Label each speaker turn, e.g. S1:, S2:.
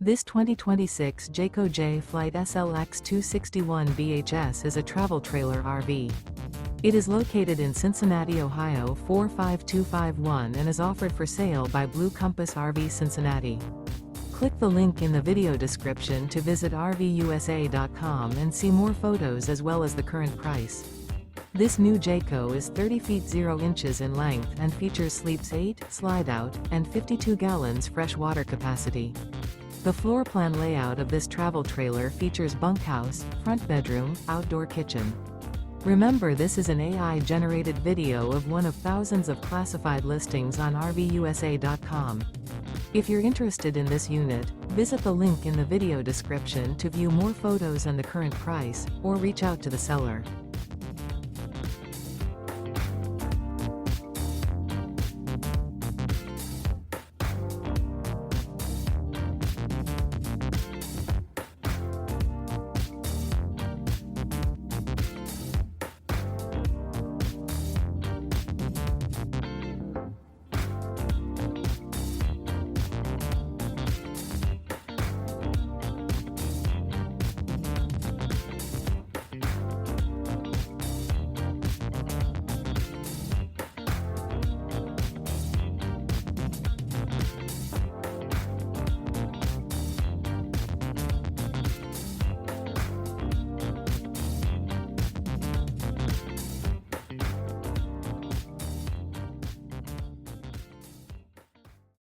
S1: This 2026 Jayco Jay Flight SLX 261 BHS is a travel trailer RV. It is located in Cincinnati, Ohio 45251 and is offered for sale by Blue Compass RV Cincinnati. Click the link in the video description to visit RVUSA.com and see more photos as well as the current price. This new Jayco is 30 feet 0 inches in length and features sleeps 8, slide-out, and 52 gallons fresh water capacity. The floor plan layout of this travel trailer features bunkhouse, front bedroom, outdoor kitchen. Remember, this is an AI-generated video of one of thousands of classified listings on RVUSA.com. If you're interested in this unit, visit the link in the video description to view more photos and the current price, or reach out to the seller.